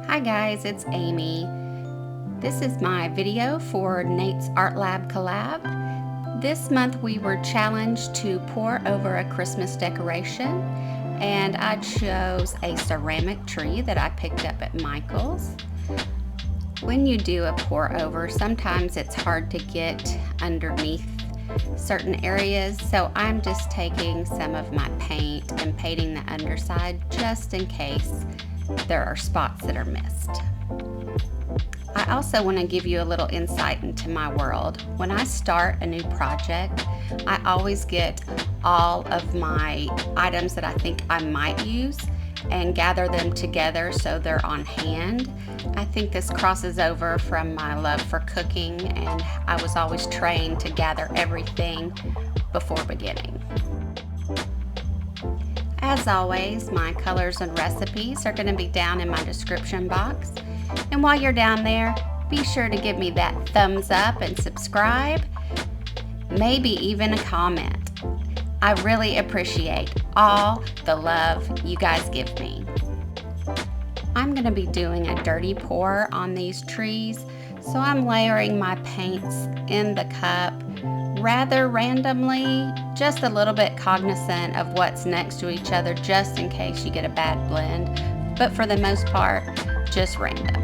Hi guys, it's Amy. This is my video for Nate's Art Lab collab. This month we were challenged to pour over a Christmas decoration, and I chose a ceramic tree that I picked up at Michael's. When you do a pour over, sometimes it's hard to get underneath certain areas, so I'm just taking some of my paint and painting the underside just in case there are spots that are missed. I also want to give you a little insight into my world. When I start a new project, I always get all of my items that I think I might use and gather them together so they're on hand. I think this crosses over from my love for cooking, and I was always trained to gather everything before beginning. As always, my colors and recipes are going to be down in my description box. And while you're down there, be sure to give me that thumbs up and subscribe, maybe even a comment. I really appreciate all the love you guys give me. I'm going to be doing a dirty pour on these trees, so I'm layering my paints in the cup rather randomly, just a little bit cognizant of what's next to each other just in case you get a bad blend, but for the most part, just random.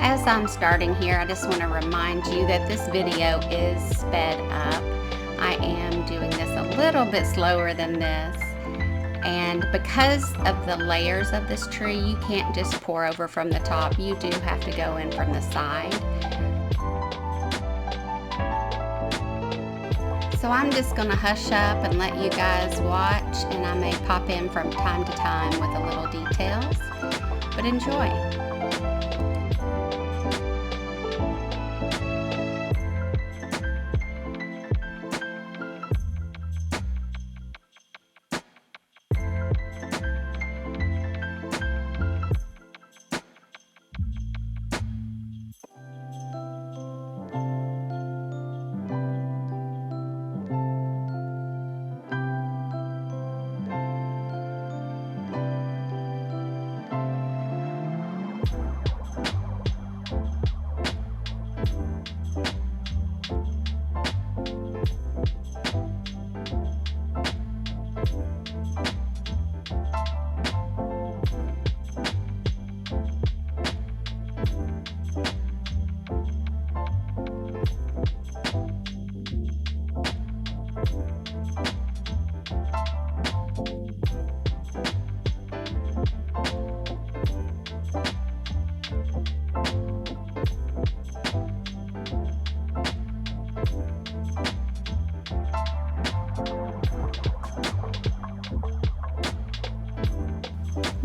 As I'm starting here, I just want to remind you that this video is sped up. I am doing this a little bit slower than this, and because of the layers of this tree, you can't just pour over from the top. You do have to go in from the side. So I'm just going to hush up and let you guys watch, and I may pop in from time to time with a little details, but enjoy.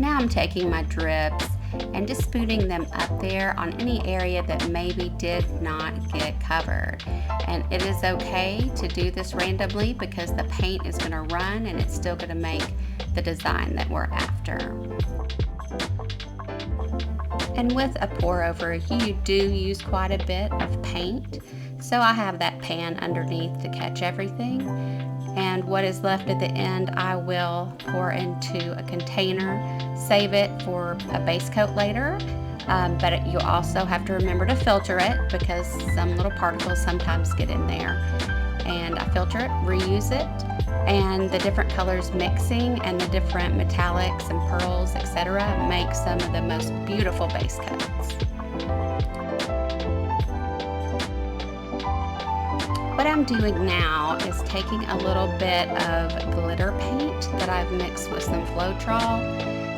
Now I'm taking my drips and just spooning them up there on any area that maybe did not get covered. And it is okay to do this randomly because the paint is going to run and it's still going to make the design that we're after. And with a pour over, you do use quite a bit of paint. So I have that pan underneath to catch everything. And what is left at the end, I will pour into a container, save it for a base coat later. But you also have to remember to filter it because some little particles sometimes get in there. And I filter it, reuse it, and the different colors mixing and the different metallics and pearls, etc., make some of the most beautiful base coats. What I'm doing now is taking a little bit of glitter paint that I've mixed with some Floetrol,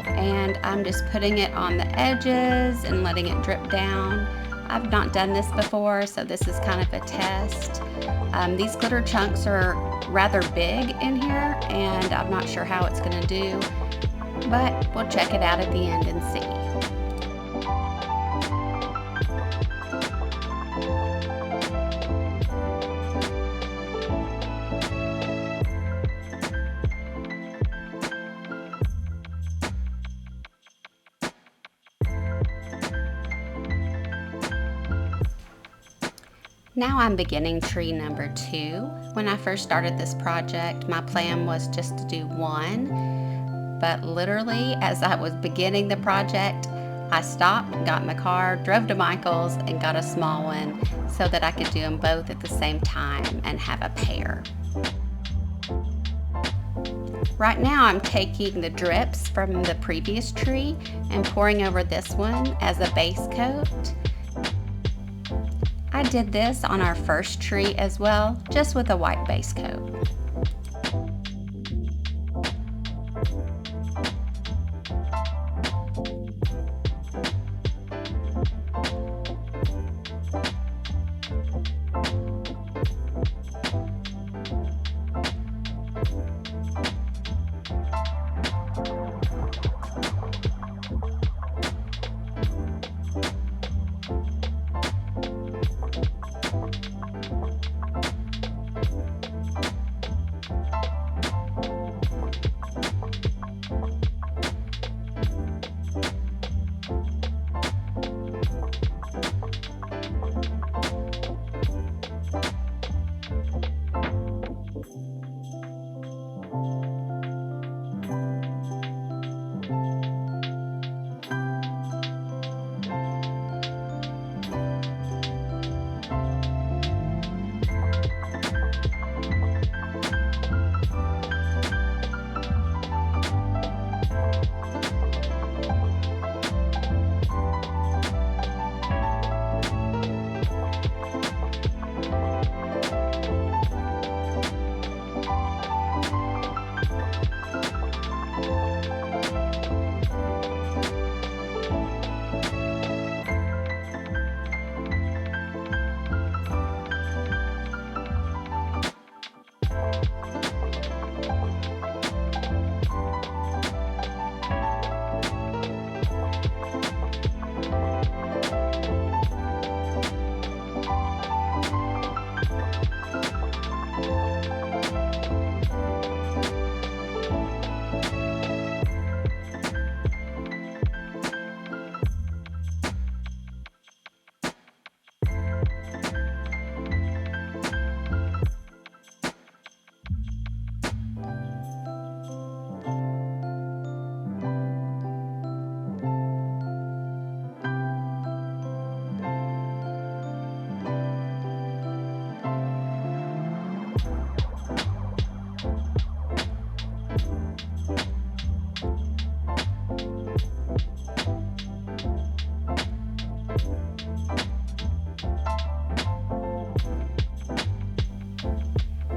and I'm just putting it on the edges and letting it drip down. I've not done this before, so this is kind of a test. These glitter chunks are rather big in here, and I'm not sure how it's going to do, but we'll check it out at the end and see. Now I'm beginning tree number 2. When I first started this project, my plan was just to do one, but literally as I was beginning the project, I stopped, got in the car, drove to Michael's, and got a small one so that I could do them both at the same time and have a pair. Right now I'm taking the drips from the previous tree and pouring over this one as a base coat. I did this on our first tree as well, just with a white base coat.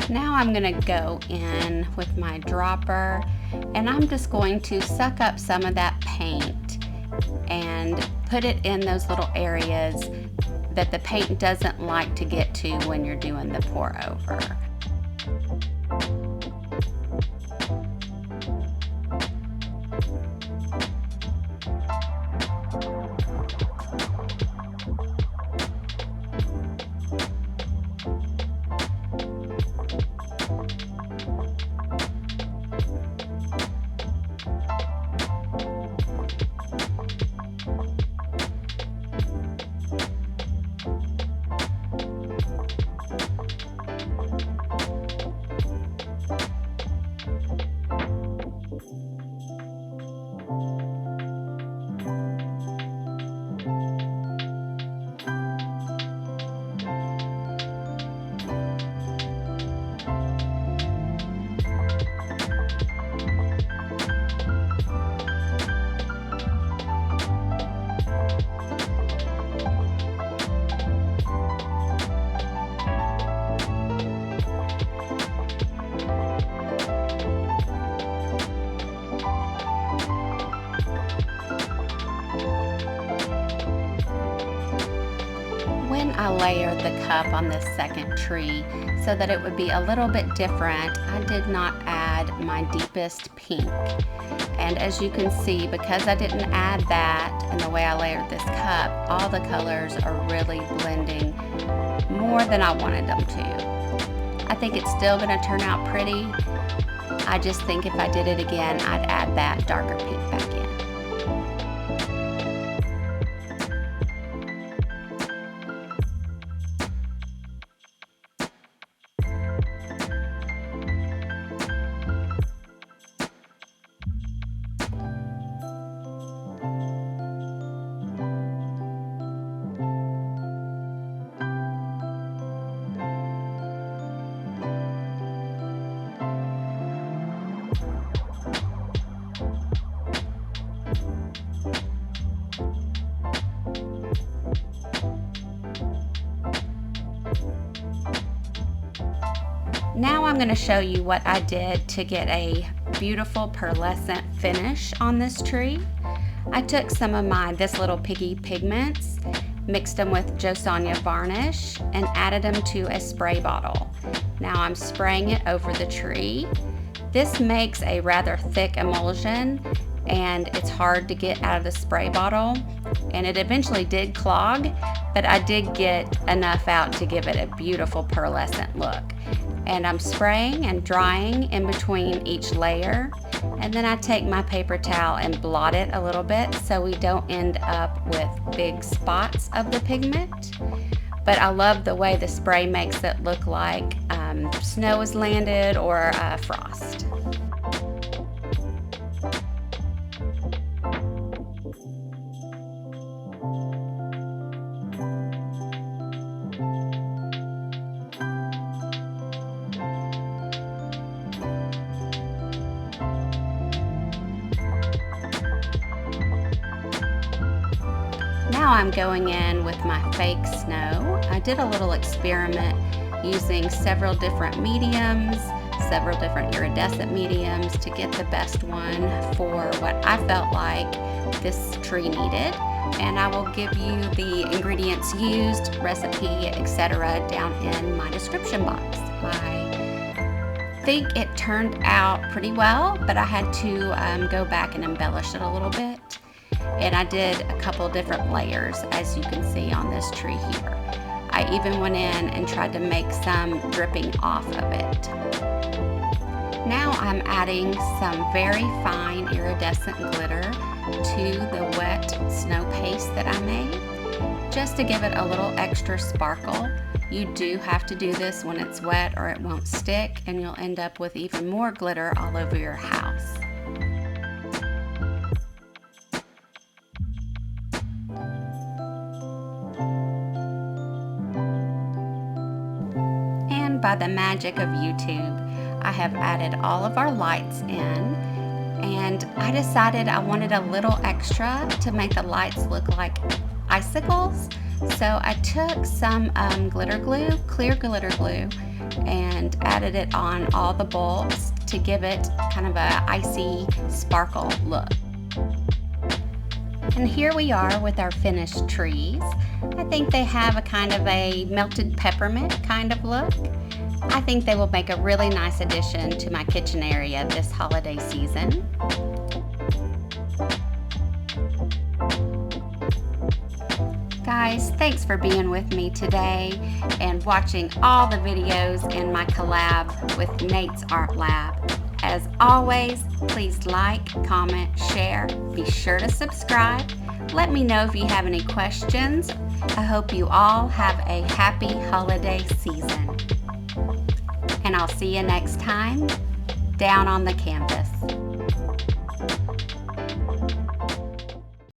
Now I'm going to go in with my dropper and I'm just going to suck up some of that paint and put it in those little areas that the paint doesn't like to get to when you're doing the pour over. I layered the cup on this second tree so that it would be a little bit different. I did not add my deepest pink. And as you can see, because I didn't add that and the way I layered this cup, all the colors are really blending more than I wanted them to. I think it's still going to turn out pretty. I just think if I did it again, I'd add that darker pink back in. Now I'm going to show you what I did to get a beautiful pearlescent finish on this tree. I took some of my Little Piggy Pigments, mixed them with Jo Sonja varnish, and added them to a spray bottle. Now I'm spraying it over the tree. This makes a rather thick emulsion and it's hard to get out of the spray bottle, and it eventually did clog, but I did get enough out to give it a beautiful pearlescent look. And I'm spraying and drying in between each layer, and then I take my paper towel and blot it a little bit so we don't end up with big spots of the pigment. But I love the way the spray makes it look like snow has landed or frost. Now I'm going in with my fake snow. I did a little experiment using several different mediums, several different iridescent mediums to get the best one for what I felt like this tree needed. And I will give you the ingredients used, recipe, etc. down in my description box. I think it turned out pretty well, but I had to go back and embellish it a little bit. And I did a couple different layers, as you can see on this tree here. I even went in and tried to make some dripping off of it. Now I'm adding some very fine iridescent glitter to the wet snow paste that I made, just to give it a little extra sparkle. You do have to do this when it's wet or it won't stick, and you'll end up with even more glitter all over your house. By the magic of YouTube, I have added all of our lights in, and I decided I wanted a little extra to make the lights look like icicles. So I took some glitter glue, clear glitter glue, and added it on all the bulbs to give it kind of a icy sparkle look. And here we are with our finished trees. I think they have a kind of a melted peppermint kind of look. I think they will make a really nice addition to my kitchen area this holiday season. Guys, thanks for being with me today and watching all the videos in my collab with Nate's Art Lab. As always, please like, comment, share. Be sure to subscribe. Let me know if you have any questions. I hope you all have a happy holiday season. And I'll see you next time down on the canvas.